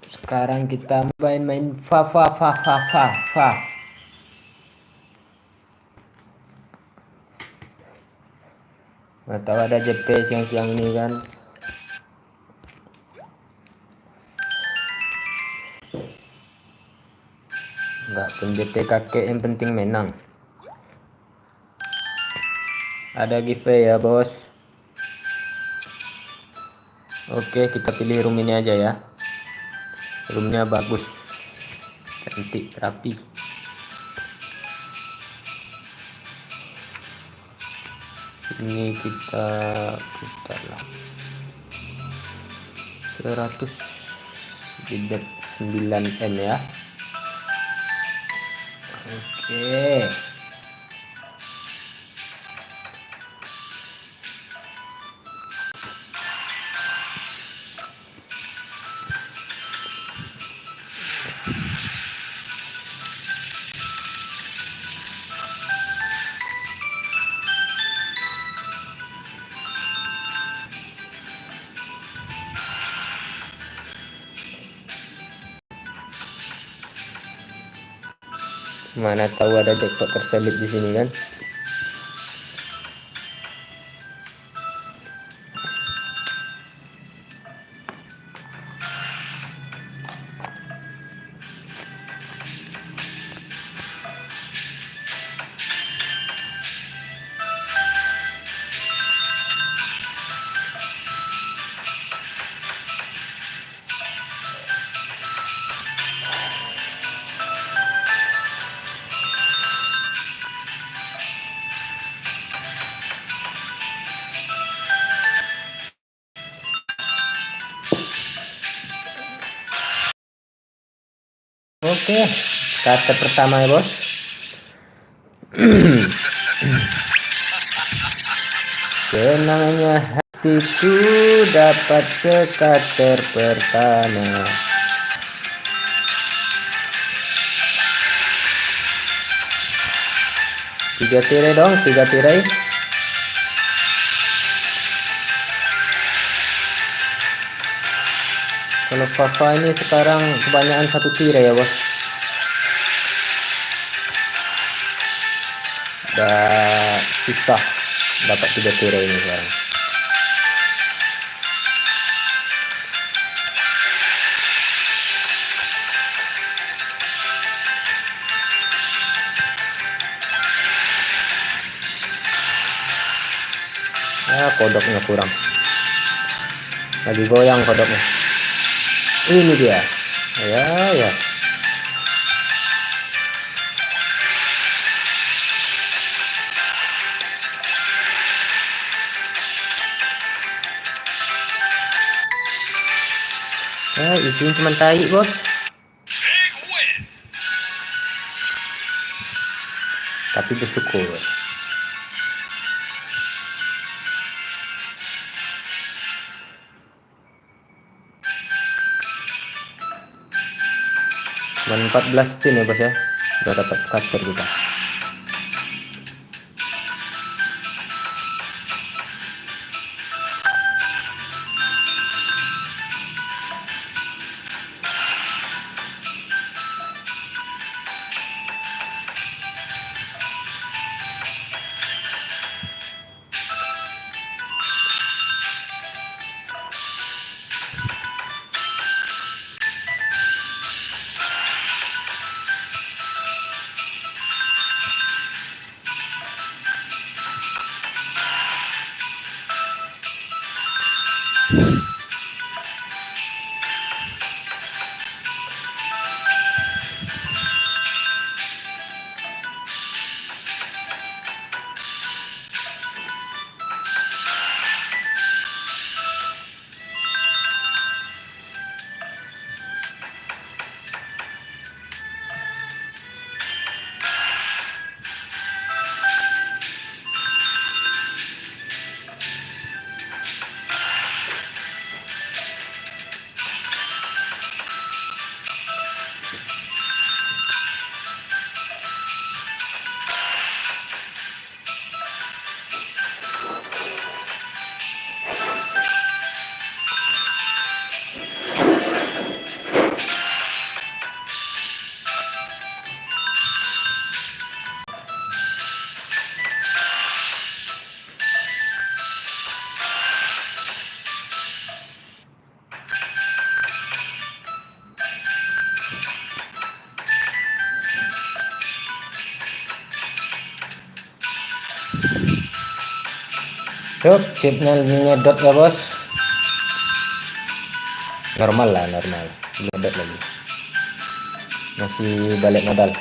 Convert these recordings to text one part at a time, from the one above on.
Sekarang kita main fa fa fa fa fa fa. Nggak tahu ada JP siang-siang ini kan. Nggak pun JP kakek, yang penting menang. Ada giveaway ya bos. Oke, kita pilih room ini aja ya. Roomnya bagus, cantik, rapi. Ini kita putar lah 100 di bet 9M ya. Oke. Mana tahu ada jackpot terselip di sini kan. Oke, kata pertama ya bos. Senangnya hatiku dapat sekater pertama. Tiga tirai dong, 3 tirai. Kalau Fafa ini sekarang kebanyakan 1 tirai ya bos. Udah susah dapat 3 tirai ini sekarang. Ya, kodoknya kurang. Lagi goyang kodoknya. Ini dia. Ya. Isinya cuma tai bos. Tapi bersyukur. Cuma 14 pin ya bos ya. Udah dapat scatter kita. Yuk, chipnya nyedot ya bos. Normal lah, normal. Nyedot lagi. Masih balik modal.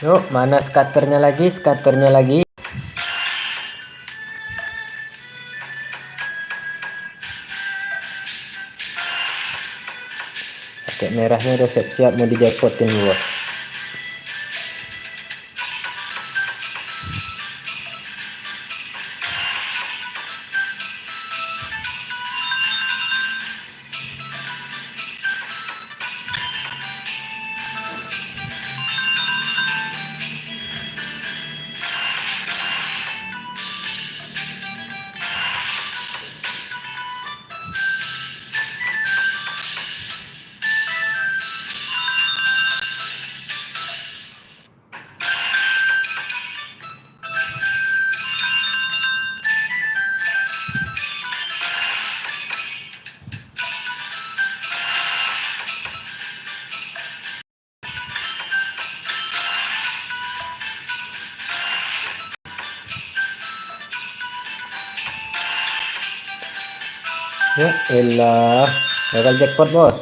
Yuk, mana scatternya lagi? Scatternya lagi. Pakai merahnya udah siap-siap mau dijackpotin bos. Ya elah, gagal jackpot bos.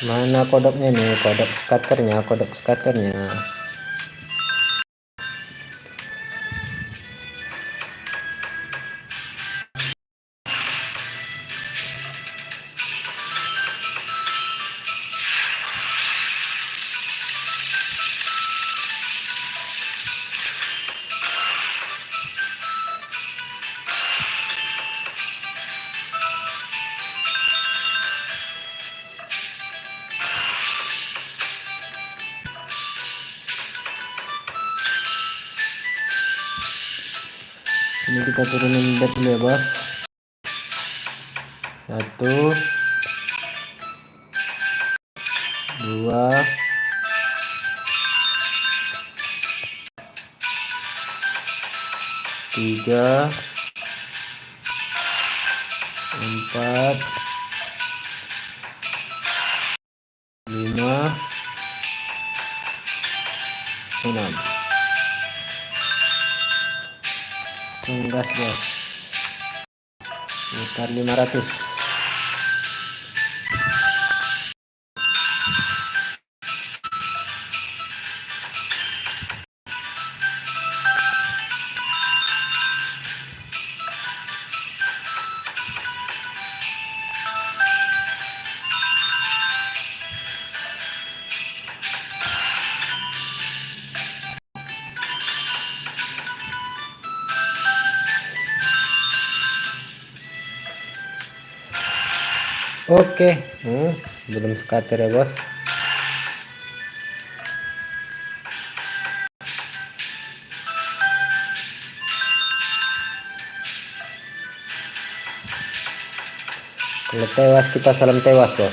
Mana kodoknya nih? Kodok scatternya. Ini kita turunin bet dulu ya bos. Satu, 2, 3, 4, 5, 6. Gas bos, sekitar 500. Oke, belum scatter ya bos. Kalau tewas kita salam tewas bos.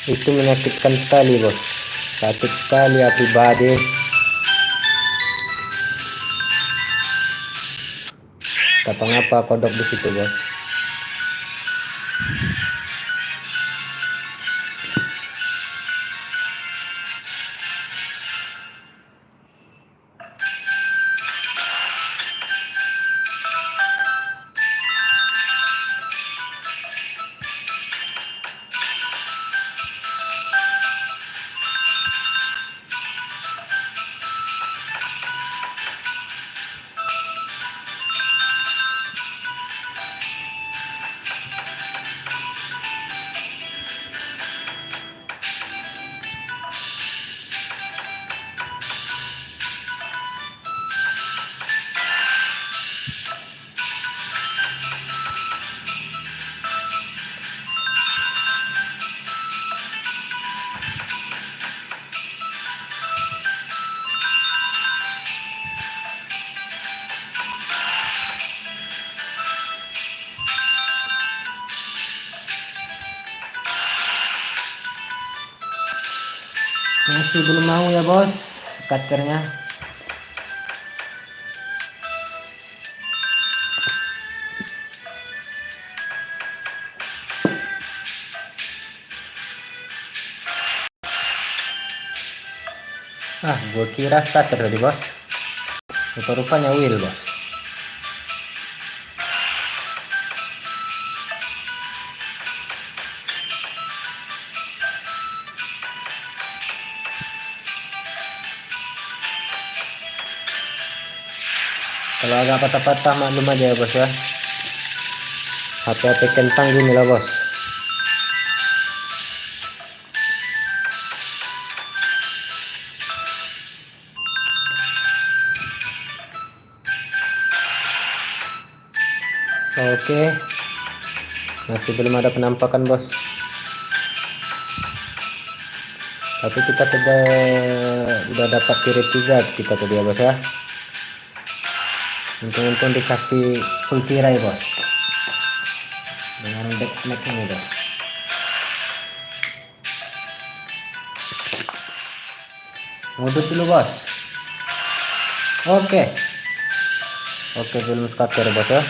Itu menyakitkan sekali bos, sakit sekali ya pribadi. Apa kodok di situ bos. Masih belum mau ya bos cutternya. Gue kira starter tadi bos, rupa-rupanya wheel bos. Kalau agak patah-patah maklum aja ya bos ya, HP kentang gini lah bos. Oke, masih belum ada penampakan bos, tapi kita udah dapat tiret juga kita tadi ya bos ya. Untung-untung dikasih full tirai bos dengan back smack ini bos. Ngudut dulu bos. Oke, belum scatter bos ya.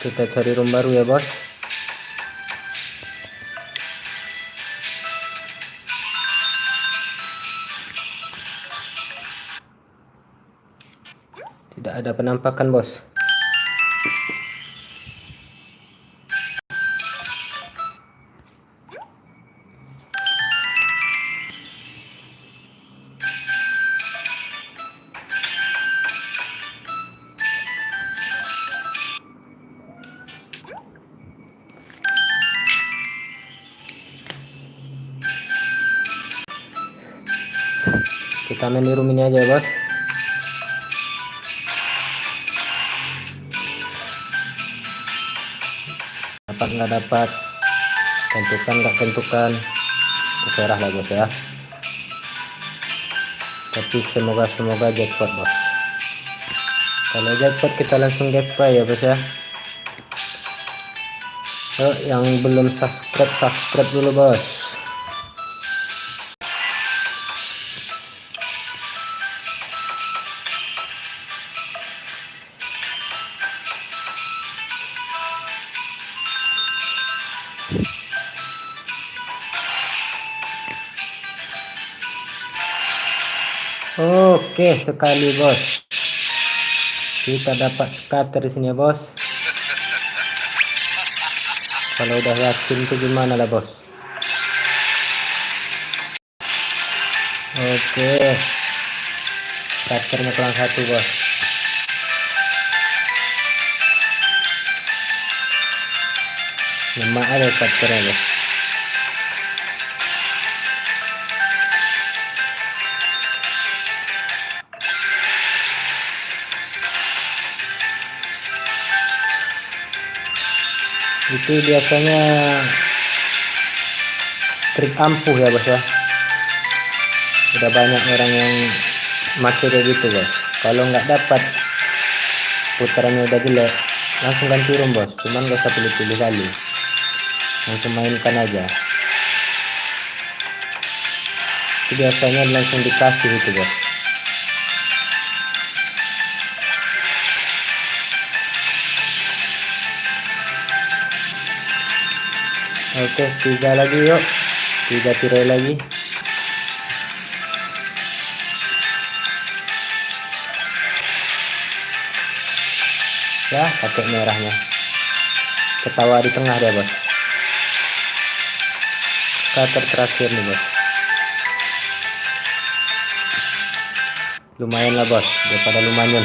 Kita cari room baru ya bos. Tidak ada penampakan bos. Kita main di room ini aja ya bos. Dapat nggak dapat, tentukan nggak tentukan, terserah lah bos ya. Tapi semoga jackpot bos. Kalau jackpot kita langsung giveaway ya bos ya. Yang belum subscribe dulu bos. Oke sekali bos, kita dapat scatter di sini ya bos. Kalau udah yakin tuh gimana lah bos. Oke, scatternya kurang satu bos. Lemak ada scatternya bos. Itu biasanya trik ampuh ya bos ya. Udah banyak orang yang make kayak gitu bos. Kalau nggak dapat, putarannya udah jelek, langsung ganti room bos. Cuman gak usah pilih-pilih kali, langsung mainkan aja. Itu biasanya langsung dikasih itu bos. Oke, 3 lagi yuk, 3 tirai lagi. Ya, pakai merahnya. Ketawa di tengah dia bos. Scatter terakhir nih bos. Lumayan lah bos, daripada lumayan.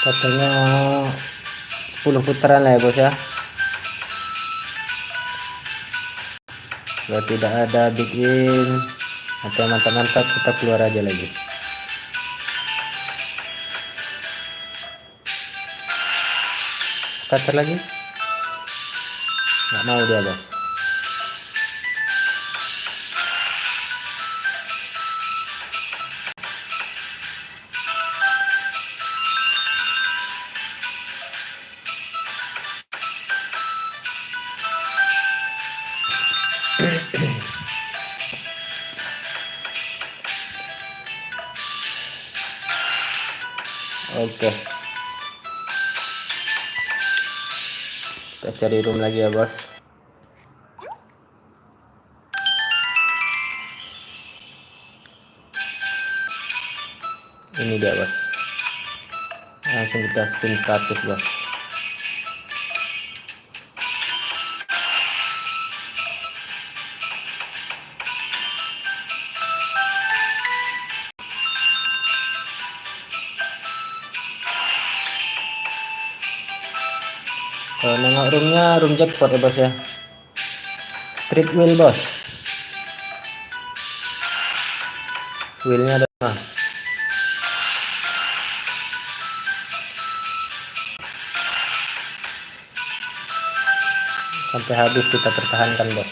Katanya 10 putaran lah ya bos ya. Kalau tidak ada big in atau mantap-mantap, kita keluar aja lagi. Scatter lagi, nggak mau dia bos. Oke, kita cari room lagi ya bos. Ini dia bos, langsung kita spin status bos. Kalau nengok roomnya, room jackpot ya bos ya. Street wheel bos, wheelnya ada sampai habis kita pertahankan bos.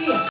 Iya.